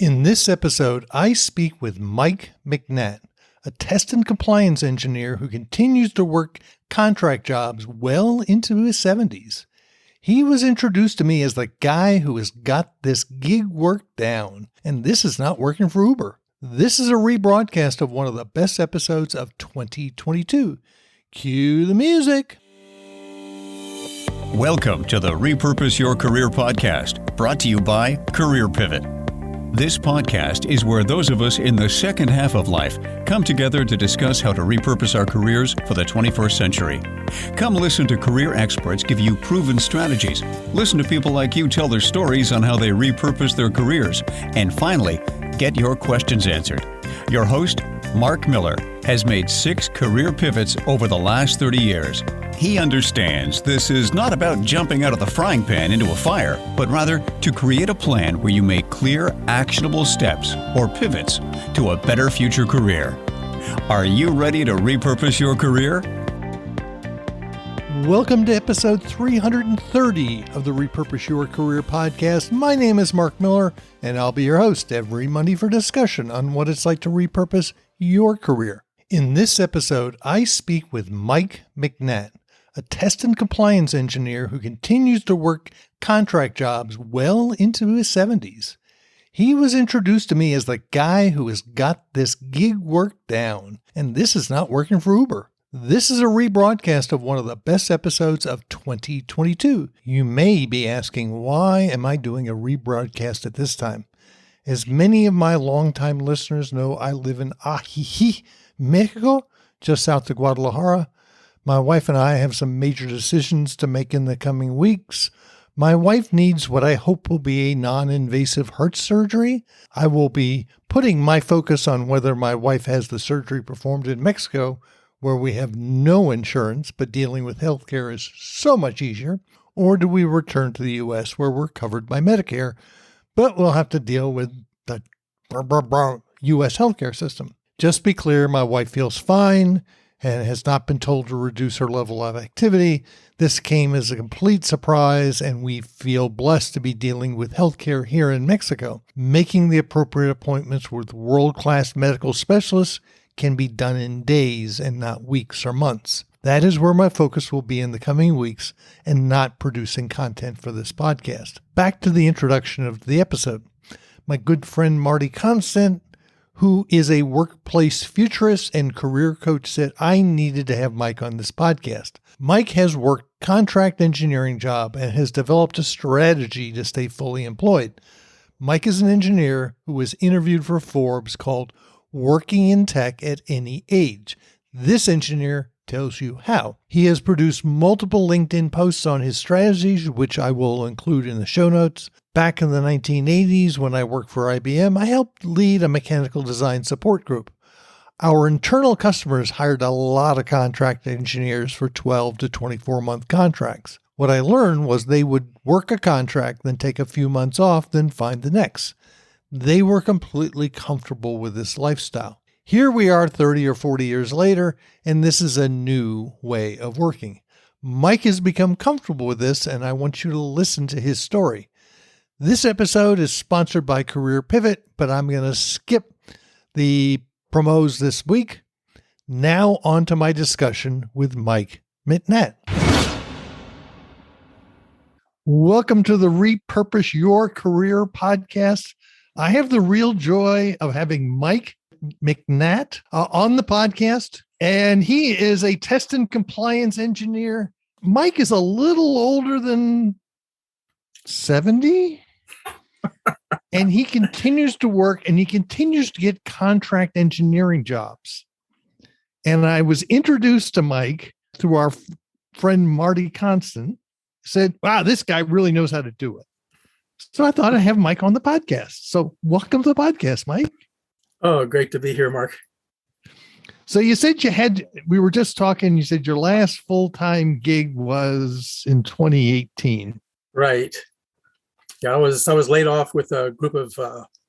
In this episode, I speak with Mike McNatt, a test and compliance engineer who continues to work contract jobs well into his 70s. He was introduced to me as the guy who has got this gig work down, and this is not working for Uber. This is a rebroadcast of one of the best episodes of 2022. Cue the music. Welcome to the Repurpose Your Career podcast, brought to you by Career Pivot. This podcast is where those of us in the second half of life come together to discuss how to repurpose our careers for the 21st century. Come listen to career experts give you proven strategies. Listen to people like you tell their stories on how they repurpose their careers. And finally, get your questions answered. Your host, Mark Miller, has made 6 career pivots over the last 30 years. He understands this is not about jumping out of the frying pan into a fire, but rather to create a plan where you make clear, actionable steps or pivots to a better future career. Are you ready to repurpose your career? Welcome to episode 330 of the Repurpose Your Career podcast. My name is Mark Miller, and I'll be your host every Monday for discussion on what it's like to repurpose your career. In this episode, I speak with Mike McNatt, a test and compliance engineer who continues to work contract jobs well into his 70s. He was introduced to me as the guy who has got this gig work down, and this is not working for Uber. This is a rebroadcast of one of the best episodes of 2022. You may be asking, why am I doing a rebroadcast at this time? As many of my longtime listeners know, I live in Ajijic Mexico, just south of Guadalajara. My wife and I have some major decisions to make in the coming weeks. My wife needs what I hope will be a non-invasive heart surgery. I will be putting my focus on whether my wife has the surgery performed in Mexico, where we have no insurance, but dealing with healthcare is so much easier, or do we return to the U.S. where we're covered by Medicare, but we'll have to deal with the U.S. healthcare system. Just be clear, my wife feels fine and has not been told to reduce her level of activity. This came as a complete surprise, and we feel blessed to be dealing with healthcare here in Mexico. Making the appropriate appointments with world-class medical specialists can be done in days and not weeks or months. That is where my focus will be in the coming weeks and not producing content for this podcast. Back to the introduction of the episode. My good friend Marty Constant, who is a workplace futurist and career coach, said I needed to have Mike on this podcast. Mike has worked contract engineering job and has developed a strategy to stay fully employed. Mike is an engineer who was interviewed for Forbes called Working in Tech at Any Age. This engineer tells you how. He has produced multiple LinkedIn posts on his strategies, which I will include in the show notes. Back in the 1980s, when I worked for IBM, I helped lead a mechanical design support group. Our internal customers hired a lot of contract engineers for 12 to 24-month contracts. What I learned was they would work a contract, then take a few months off, then find the next. They were completely comfortable with this lifestyle. Here we are 30 or 40 years later, and this is a new way of working. Mike has become comfortable with this, and I want you to listen to his story. This episode is sponsored by Career Pivot, but I'm going to skip the promos this week. Now on to my discussion with Mike McNatt. Welcome to the Repurpose Your Career podcast. I have the real joy of having Mike McNatt on the podcast, and he is a test and compliance engineer. Mike is a little older than 70, and he continues to work, and he continues to get contract engineering jobs. And I was introduced to Mike through our friend Marty Constant, said, wow, this guy really knows how to do it. So I thought I'd have Mike on the podcast. So welcome to the podcast, Mike. Oh, great to be here, Mark. So you said we were just talking, you said your last full-time gig was in 2018. Right. Yeah, I was laid off with a group of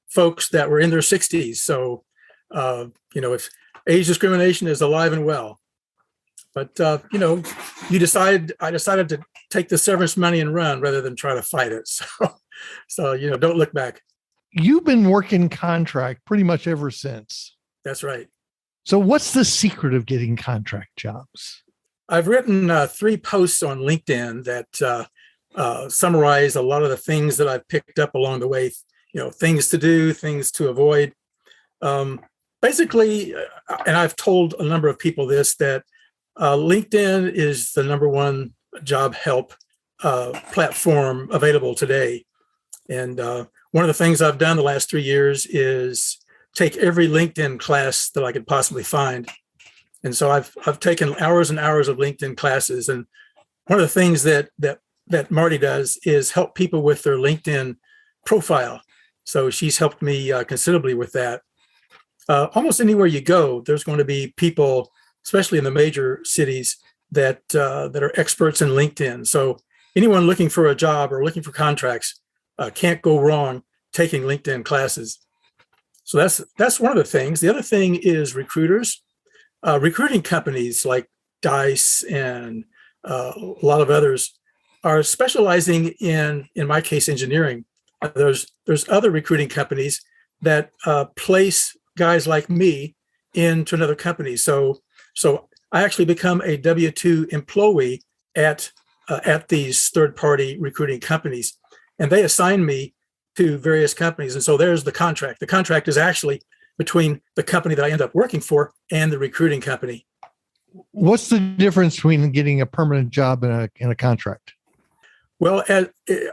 folks that were in their 60s. So, if age discrimination is alive and well. But, I decided to take the severance money and run rather than try to fight it. So don't look back. you've been working contract pretty much ever since. That's right. So what's the secret of getting contract jobs? I've written 3 posts on LinkedIn that summarize a lot of the things that I've picked up along the way, things to do, things to avoid. Basically, and I've told a number of people this, that LinkedIn is the number one job help platform available today. And one of the things I've done the last 3 years is take every LinkedIn class that I could possibly find. And so I've taken hours and hours of LinkedIn classes. And one of the things that Marty does is help people with their LinkedIn profile. So she's helped me considerably with that. Almost anywhere you go, there's going to be people, especially in the major cities, that are experts in LinkedIn. So anyone looking for a job or looking for contracts can't go wrong taking LinkedIn classes. So that's one of the things. The other thing is recruiters. Recruiting companies like Dice and a lot of others are specializing in my case, engineering. There's other recruiting companies that place guys like me into another company. So I actually become a W-2 employee at these third-party recruiting companies, and they assign me to various companies. And so there's the contract. The contract is actually between the company that I end up working for and the recruiting company. What's the difference between getting a permanent job and a contract? Well,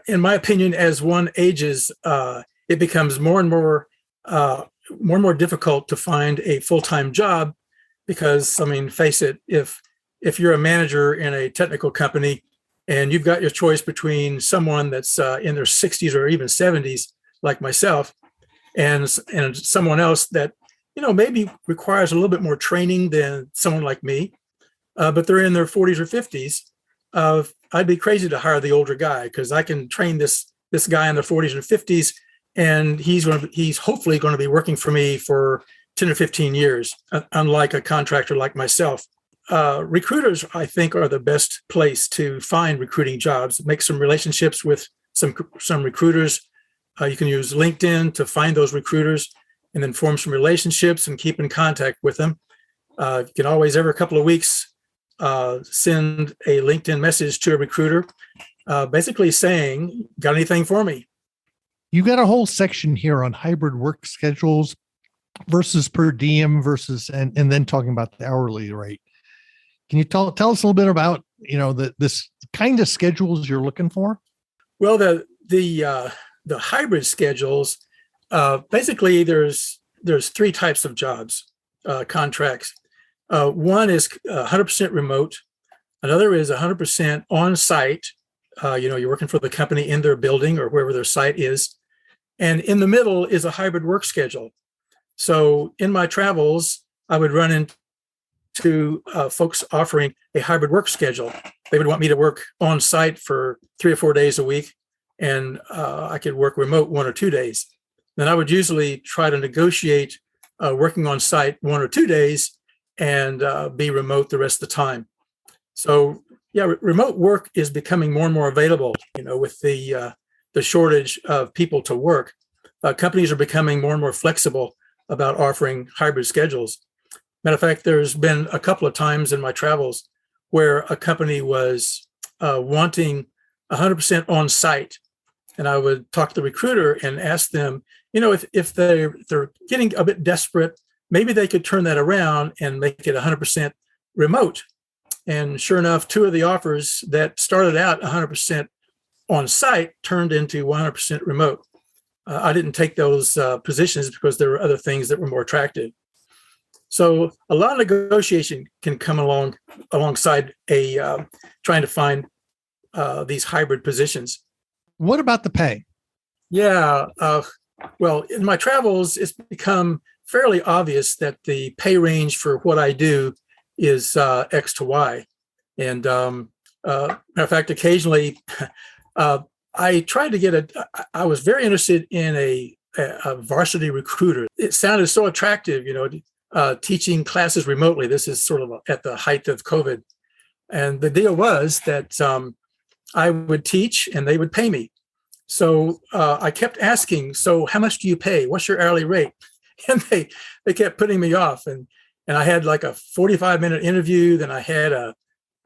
in my opinion, as one ages, it becomes more and more difficult to find a full-time job because, I mean, face it, if you're a manager in a technical company and you've got your choice between someone that's in their 60s or even 70s, like myself, and someone else that, maybe requires a little bit more training than someone like me, but they're in their 40s or 50s, I'd be crazy to hire the older guy because I can train this guy in the 40s and 50s, and he's hopefully going to be working for me for 10 or 15 years, unlike a contractor like myself. Recruiters, I think, are the best place to find recruiting jobs. Make some relationships with some recruiters. You can use LinkedIn to find those recruiters and then form some relationships and keep in contact with them. You can always, every couple of weeks, send a LinkedIn message to a recruiter, basically saying, got anything for me? You got a whole section here on hybrid work schedules versus per diem versus, and then talking about the hourly rate. Can you tell us a little bit about, this kind of schedules you're looking for? Well, the hybrid schedules, basically there's 3 types of jobs, contracts. One is 100% remote. Another is 100% on site. You're working for the company in their building or wherever their site is. And in the middle is a hybrid work schedule. So in my travels, I would run into folks offering a hybrid work schedule. They would want me to work on site for 3 or 4 days a week, and I could work remote 1 or 2 days. Then I would usually try to negotiate working on site 1 or 2 days and be remote the rest of the time. So yeah, remote work is becoming more and more available, with the shortage of people to work. Companies are becoming more and more flexible about offering hybrid schedules. Matter of fact, there's been a couple of times in my travels where a company was wanting 100% on site. And I would talk to the recruiter and ask them, if they're getting a bit desperate, maybe they could turn that around and make it 100% remote. And sure enough, 2 of the offers that started out 100% on site turned into 100% remote. I didn't take those positions because there were other things that were more attractive. So a lot of negotiation can come alongside trying to find these hybrid positions. What about the pay? Yeah. Well, in my travels, it's become fairly obvious that the pay range for what I do is X to Y. And matter of fact, occasionally I tried to I was very interested in a varsity recruiter. It sounded so attractive, teaching classes remotely. This is sort of at the height of COVID. And the deal was that I would teach and they would pay me. So I kept asking, so how much do you pay? What's your hourly rate? And they kept putting me off. And I had like a 45-minute interview. Then I had a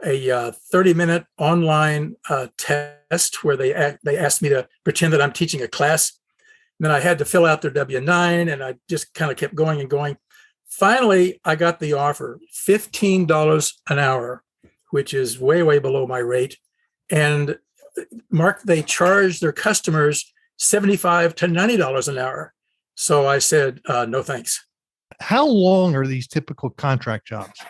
30-minute online test where they asked me to pretend that I'm teaching a class. And then I had to fill out their W-9, and I just kind of kept going and going. Finally, I got the offer, $15 an hour, which is way, way below my rate. And Mark, they charge their customers $75 to $90 an hour. So I said, no, thanks. How long are these typical contract jobs?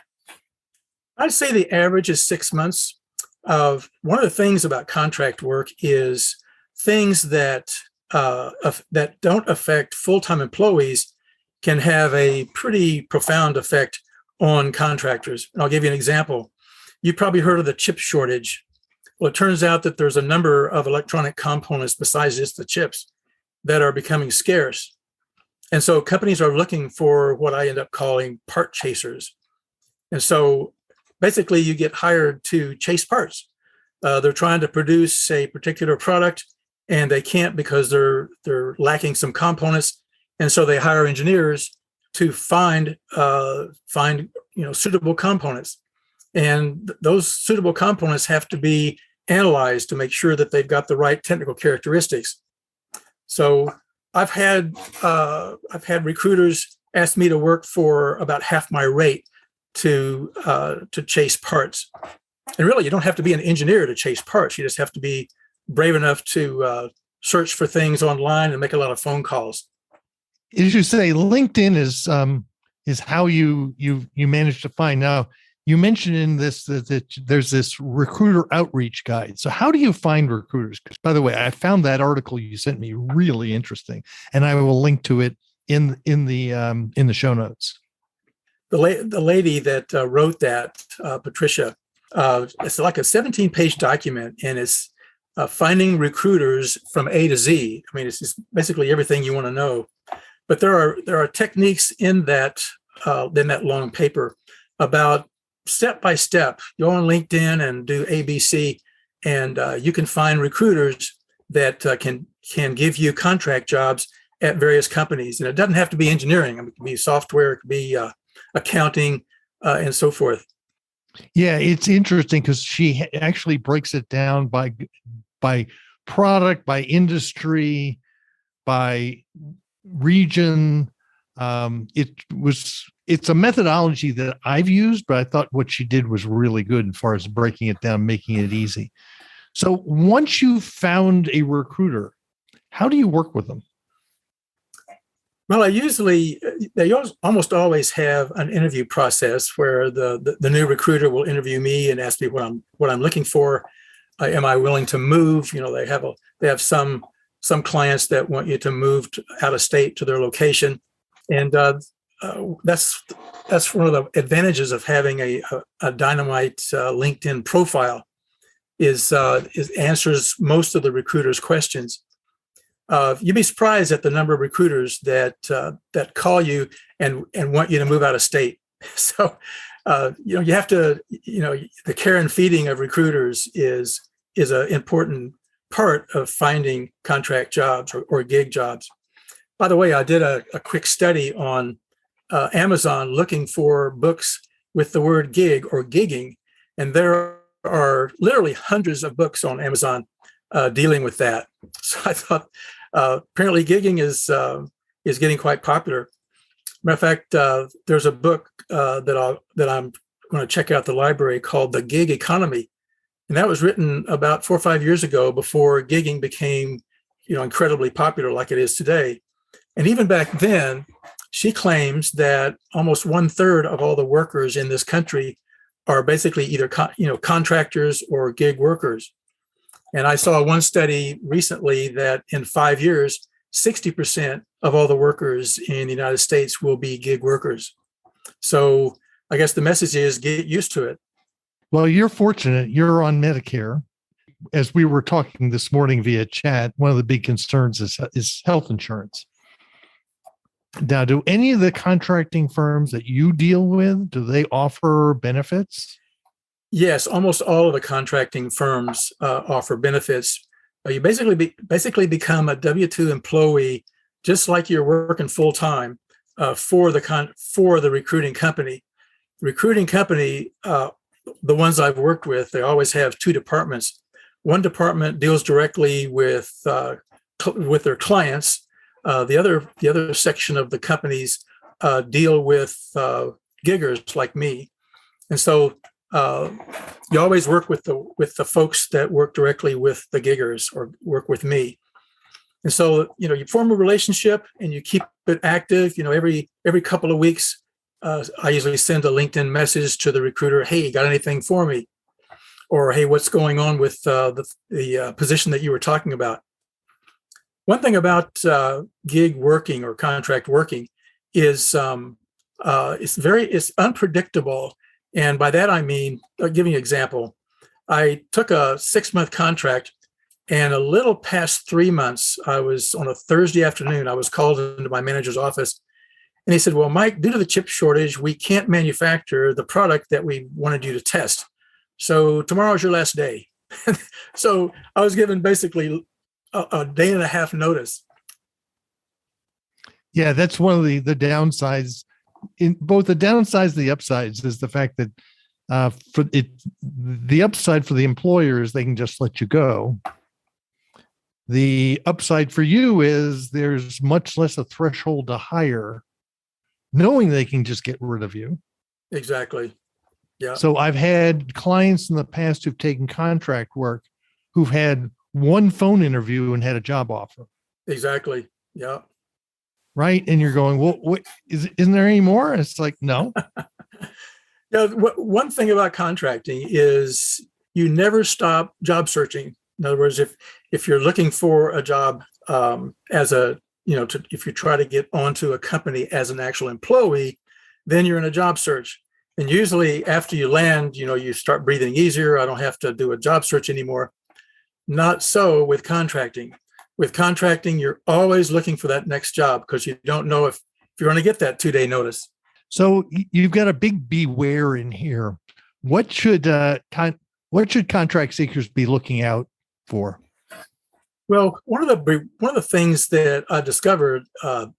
I'd say the average is 6 months. One of the things about contract work is things that don't affect full-time employees can have a pretty profound effect on contractors. And I'll give you an example. You've probably heard of the chip shortage. Well, it turns out that there's a number of electronic components besides just the chips that are becoming scarce. And so companies are looking for what I end up calling part chasers. And so basically you get hired to chase parts. They're trying to produce a particular product and they can't because they're lacking some components. And so they hire engineers to find suitable components. And those suitable components have to be analyzed to make sure that they've got the right technical characteristics. So I've had recruiters ask me to work for about half my rate to chase parts. And really, you don't have to be an engineer to chase parts. You just have to be brave enough to search for things online and make a lot of phone calls. As you say, LinkedIn is how you manage to find. Now, you mentioned in this that there's this recruiter outreach guide. So how do you find recruiters? Because, by the way, I found that article you sent me really interesting, and I will link to it in the show notes. The lady that wrote that, Patricia, it's like a 17-page document, and it's finding recruiters from A to Z. I mean, it's just basically everything you want to know. But there are techniques in that long paper about step by step. Go on LinkedIn and do ABC, and you can find recruiters that can give you contract jobs at various companies. And it doesn't have to be engineering. I mean, it can be software, it could be accounting, and so forth. Yeah, it's interesting because she actually breaks it down by product, by industry, by region. It's a methodology that I've used, but I thought what she did was really good as far as breaking it down, making it easy. So once you've found a recruiter, how do you work with them? Well, they almost always have an interview process where the new recruiter will interview me and ask me what I'm looking for. Am I willing to move? They have some clients that want you to move out of state to their location, and that's one of the advantages of having a dynamite LinkedIn profile is answers most of the recruiters' questions. You'd be surprised at the number of recruiters that call you and want you to move out of state. So, you have to, the care and feeding of recruiters is an important part of finding contract jobs or gig jobs. By the way, I did a quick study on Amazon looking for books with the word gig or gigging, and there are literally hundreds of books on Amazon dealing with that. So I thought apparently gigging is getting quite popular. Matter of fact, there's a book that I'm going to check out at the library called The Gig Economy, and that was written about 4 or 5 years ago before gigging became incredibly popular like it is today. And even back then, she claims that almost 1/3 of all the workers in this country are basically either contractors or gig workers. And I saw one study recently that in 5 years, 60% of all the workers in the United States will be gig workers. So I guess the message is get used to it. Well, you're fortunate. You're on Medicare. As we were talking this morning via chat, one of the big concerns is health insurance. Now, do any of the contracting firms that you deal with, do they offer benefits? Yes, almost all of the contracting firms offer benefits. You basically become a W-2 employee, just like you're working full time for the recruiting company. Recruiting company, the ones I've worked with, they always have two departments. One department deals directly with their clients. The other section of the companies deal with giggers like me, and so you always work with the folks that work directly with the giggers or work with me. And so you form a relationship and you keep it active. Every couple of weeks, I usually send a LinkedIn message to the recruiter. Hey, you got anything for me? Or hey, what's going on with the position that you were talking about? One thing about gig working or contract working is it's unpredictable. And by that, I mean, I'll give you an example. I took a 6-month contract, and a little past 3 months, I was on a Thursday afternoon, I was called into my manager's office, and he said, well, Mike, due to the chip shortage, we can't manufacture the product that we wanted you to test. So tomorrow's your last day. So I was given basically a day and a half notice. Yeah, that's one of the downsides. In both the downsides and the upsides is the fact that the upside for the employer is they can just let you go. The upside for you is there's much less a threshold to hire, knowing they can just get rid of you. Exactly. Yeah. So I've had clients in the past who've taken contract work who've had one phone interview and had a job offer. Exactly. Yeah. Right. And you're going, well, what isn't there any more? And it's like, no. One thing about contracting is you never stop job searching. In other words, if you're looking for a job if you try to get onto a company as an actual employee, then you're in a job search. And usually after you land, you start breathing easier. I don't have to do a job search anymore. Not so with contracting. With contracting, you're always looking for that next job because you don't know if you're going to get that 2-day notice. So you've got a big beware in here. What should contract seekers be looking out for? Well, one of the things that I discovered, and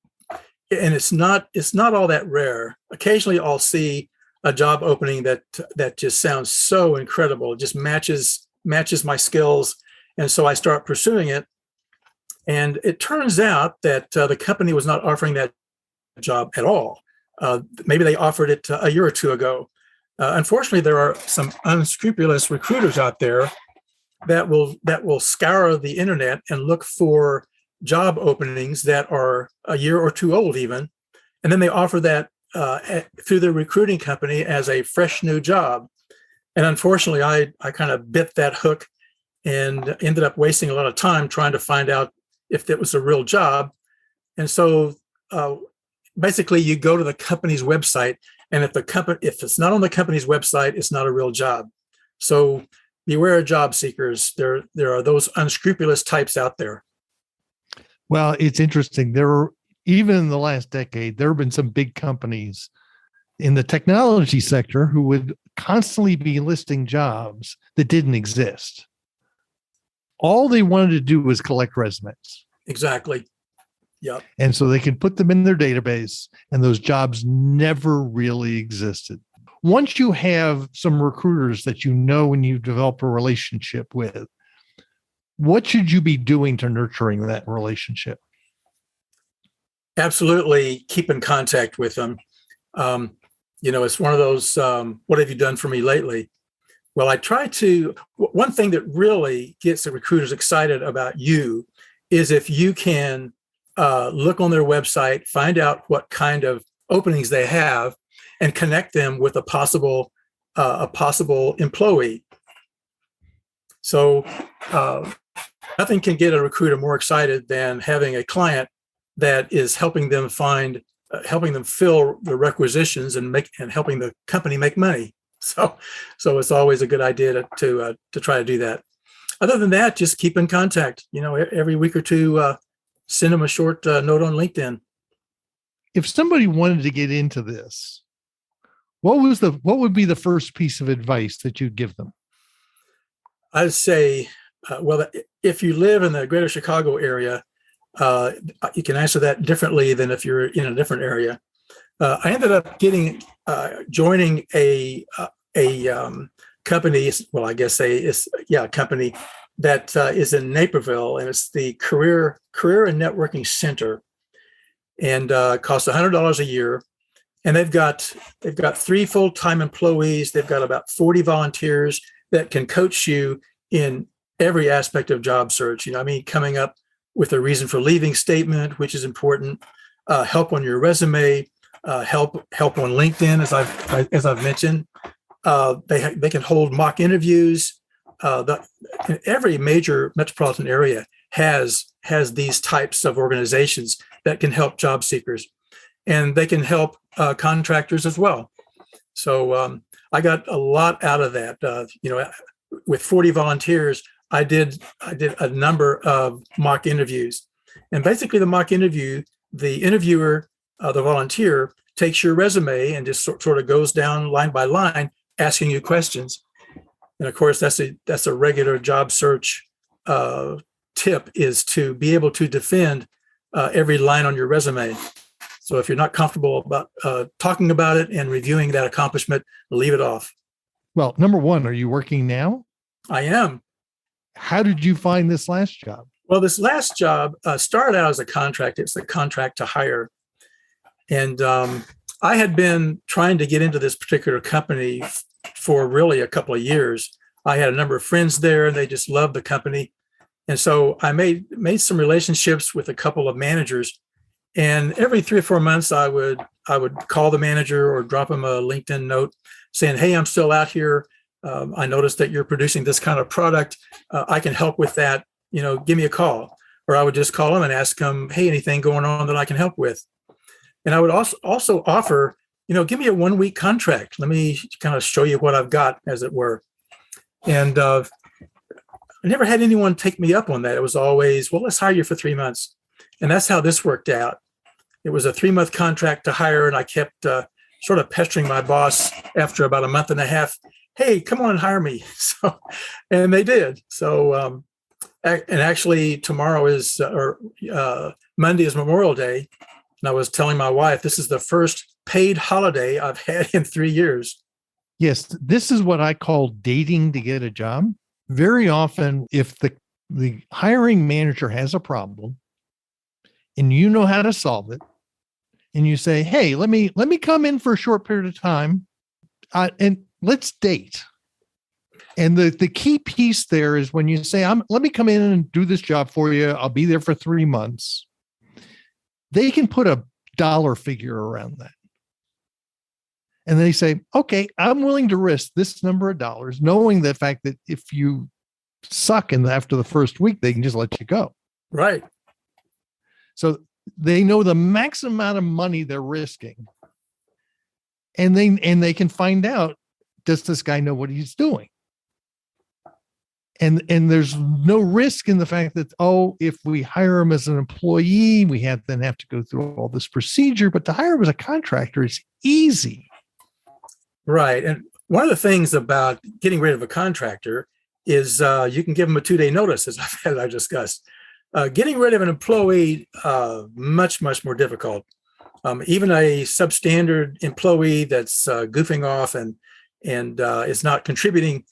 it's not all that rare. Occasionally, I'll see a job opening that just sounds so incredible. It just matches my skills, and so I start pursuing it. And it turns out that the company was not offering that job at all. Maybe they offered it a year or two ago. Unfortunately, there are some unscrupulous recruiters out there that will scour the internet and look for job openings that are a year or two old even, and then they offer that through their recruiting company as a fresh new job. And unfortunately, I kind of bit that hook and ended up wasting a lot of time trying to find out if that was a real job. And so basically you go to the company's website, and if it's not on the company's website, it's not a real job. So beware of job seekers. There are those unscrupulous types out there. Well, it's interesting. Even in the last decade, there have been some big companies in the technology sector who would constantly be listing jobs that didn't exist. All they wanted to do was collect resumes. Exactly. Yeah. And so they can put them in their database, and those jobs never really existed. Once you have some recruiters that and you've developed a relationship with, what should you be doing to nurturing that relationship? Absolutely keep in contact with them. It's one of those, what have you done for me lately? Well, one thing that really gets the recruiters excited about you is if you can look on their website, find out what kind of openings they have, and connect them with a possible employee. So nothing can get a recruiter more excited than having a client that is helping them fill the requisitions and helping the company make money. So it's always a good idea to try to do that. Other than that, just keep in contact. Every week or two, send them a short note on LinkedIn. If somebody wanted to get into this, what would be the first piece of advice that you'd give them? I'd say Well, if you live in the greater Chicago area, you can answer that differently than if you're in a different area. I ended up joining a company. Well, I guess a company that is in Naperville, and it's the Career and Networking Center, and costs $100 a year. And they've got 3 full-time employees. They've got about 40 volunteers that can coach you in every aspect of job search. Coming up with a reason for leaving statement, which is important, help on your resume, help on LinkedIn, as I've mentioned. They can hold mock interviews. Every major metropolitan area has these types of organizations that can help job seekers, and they can help contractors as well. So I got a lot out of that. With 40 volunteers, I did a number of mock interviews, and basically the mock interview, the interviewer, the volunteer, takes your resume and just sort of goes down line by line, asking you questions. And of course, that's a regular job search tip, is to be able to defend every line on your resume. So if you're not comfortable about talking about it and reviewing that accomplishment, leave it off. Well, number one, are you working now? I am. How did you find this last job? Well, this last job started out as a contract. It's a contract to hire. And I had been trying to get into this particular company for really a couple of years. I had a number of friends there, and they just loved the company. And so I made some relationships with a couple of managers. And every 3 or 4 months, I would call the manager or drop him a LinkedIn note saying, "Hey, I'm still out here. I noticed that you're producing this kind of product. I can help with that. Give me a call." Or I would just call him and ask him, "Hey, anything going on that I can help with?" And I would also offer, give me a 1-week contract. Let me kind of show you what I've got, as it were. And I never had anyone take me up on that. It was always, "Well, let's hire you for 3 months." And that's how this worked out. It was a 3-month contract to hire, and I kept sort of pestering my boss after about a month and a half. "Hey, come on and hire me." And they did. So, and actually tomorrow Monday is Memorial Day. And I was telling my wife, this is the first paid holiday I've had in 3 years. Yes, this is what I call dating to get a job. Very often, if the hiring manager has a problem and you know how to solve it, and you say, "Hey, let me come in for a short period of time, and let's date." And the key piece there is when you say, "Let me come in and do this job for you. I'll be there for 3 months." They can put a dollar figure around that. And they say, "Okay, I'm willing to risk this number of dollars," knowing the fact that if you suck after the first week, they can just let you go. Right. So they know the maximum amount of money they're risking. And they can find out, does this guy know what he's doing? And there's no risk in the fact that, if we hire him as an employee, we then have to go through all this procedure. But to hire him as a contractor is easy. Right. And one of the things about getting rid of a contractor is you can give them a 2-day notice, as I discussed. Getting rid of an employee, much, much more difficult. Even a substandard employee that's goofing off and is not contributing,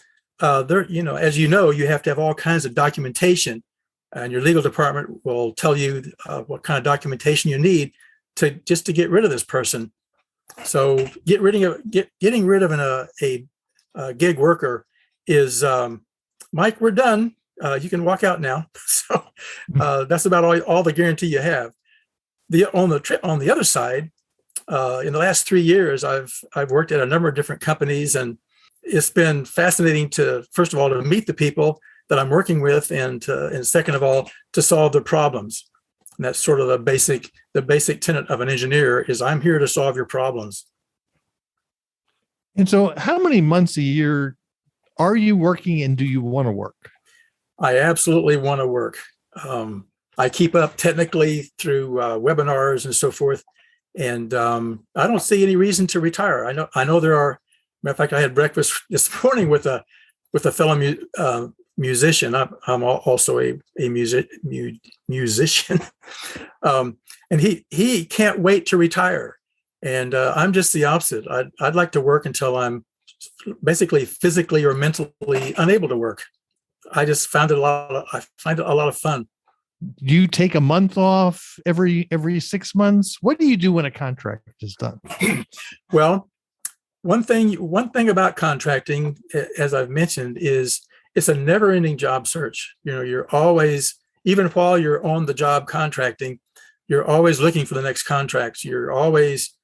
as you have to have all kinds of documentation, and your legal department will tell you what kind of documentation you need to get rid of this person. So getting rid of a gig worker is, "Mike, we're done. You can walk out now." So that's about all the guarantee you have. On the other side, in the last 3 years, I've worked at a number of different companies, and it's been fascinating to, first of all, to meet the people that I'm working with, and second of all, to solve their problems. And that's sort of the basic tenet of an engineer is, I'm here to solve your problems. And so how many months a year are you working, and do you want to work? I absolutely want to work. I keep up technically through webinars and so forth. And I don't see any reason to retire. I know there are. Matter of fact, I had breakfast this morning with a fellow musician. I'm also a musician. And he can't wait to retire. And I'm just the opposite. I'd like to work until I'm basically physically or mentally unable to work. I find it a lot of fun. Do you take a month off every 6 months? What do you do when a contract is done? Well, one thing about contracting, as I've mentioned, is it's a never-ending job search. You're always, even while you're on the job contracting, you're always looking for the next contracts. You're always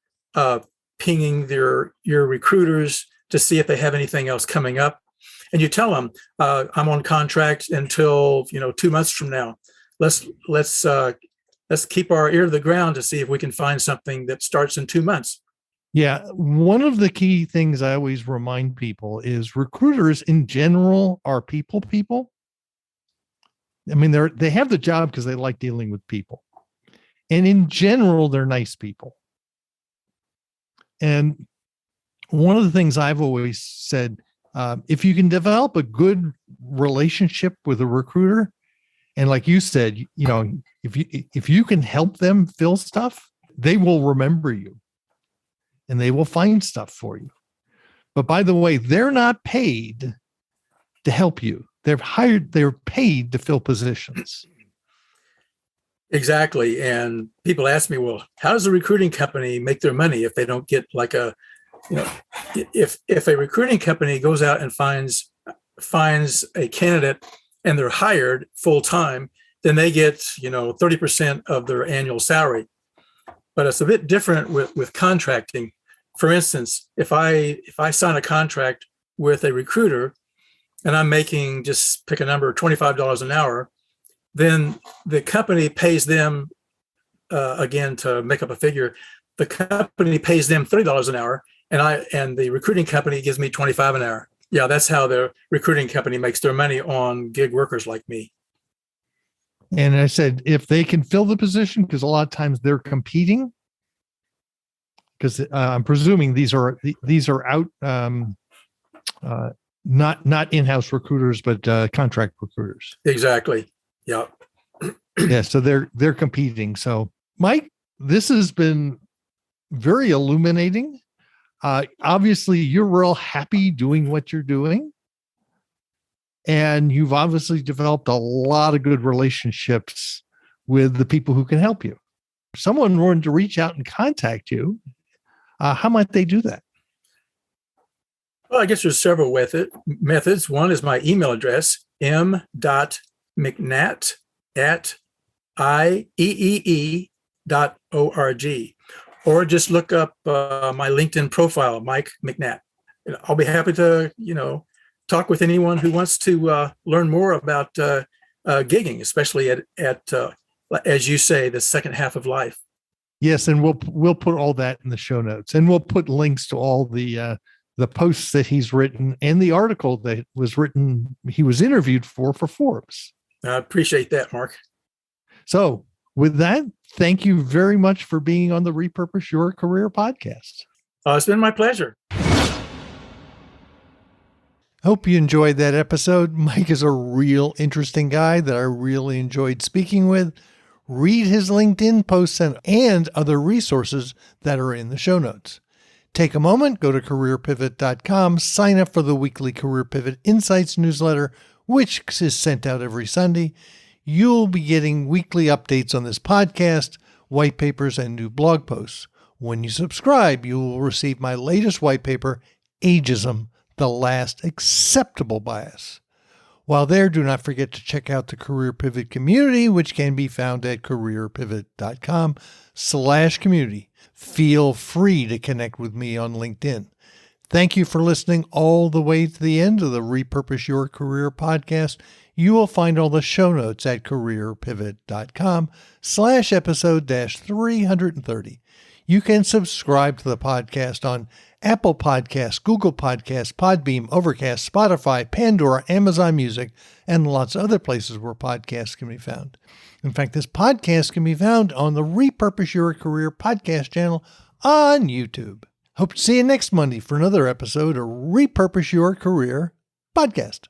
pinging your recruiters to see if they have anything else coming up. And you tell them, I'm on contract until 2 months from now. Let's keep our ear to the ground to see if we can find something that starts in 2 months. Yeah. One of the key things I always remind people is recruiters in general are people. I mean, they have the job because they like dealing with people. And in general, they're nice people. And one of the things I've always said, if you can develop a good relationship with a recruiter, and like you said, if you can help them fill stuff, they will remember you and they will find stuff for you. But by the way, they're not paid to help you. They're paid to fill positions. Exactly. And people ask me, well, how does a recruiting company make their money if they don't get if a recruiting company goes out and finds a candidate and they're hired full time, then they get, 30% of their annual salary. But it's a bit different with contracting. For instance, if I sign a contract with a recruiter and I'm making, just pick a number, $25 an hour, then the company pays them, again, to make up a figure, the company pays them $30 an hour, and the recruiting company gives me $25 an hour. Yeah, that's how the recruiting company makes their money on gig workers like me. And I said, if they can fill the position, because a lot of times they're competing, because I'm presuming these are out, not in-house recruiters, but contract recruiters. Exactly. Yeah. Yeah. So they're competing. So Mike, this has been very illuminating. Obviously you're real happy doing what you're doing. And you've obviously developed a lot of good relationships with the people who can help you. If someone wanted to reach out and contact you, how might they do that? Well, I guess there's several methods. One is my email address, m.mcnatt@ieee.org. Or just look up my LinkedIn profile, Mike McNatt. I'll be happy to, talk with anyone who wants to learn more about gigging, especially at as you say, the second half of life. Yes, and we'll put all that in the show notes, and we'll put links to all the posts that he's written and the article that was written. He was interviewed for Forbes. I appreciate that, Mark. So with that, thank you very much for being on the Repurpose Your Career podcast. It's been my pleasure. Hope you enjoyed that episode. Mike is a real interesting guy that I really enjoyed speaking with. Read his LinkedIn posts and other resources that are in the show notes. Take a moment, go to careerpivot.com, sign up for the weekly Career Pivot Insights newsletter, which is sent out every Sunday. You'll be getting weekly updates on this podcast, white papers, and new blog posts. When you subscribe, you will receive my latest white paper, Ageism, the Last Acceptable Bias. While there, do not forget to check out the Career Pivot community, which can be found at careerpivot.com/community. Feel free to connect with me on LinkedIn. Thank you for listening all the way to the end of the Repurpose Your Career podcast. You will find all the show notes at careerpivot.com/episode-330. You can subscribe to the podcast on Apple Podcasts, Google Podcasts, Podbeam, Overcast, Spotify, Pandora, Amazon Music, and lots of other places where podcasts can be found. In fact, this podcast can be found on the Repurpose Your Career podcast channel on YouTube. Hope to see you next Monday for another episode of Repurpose Your Career podcast.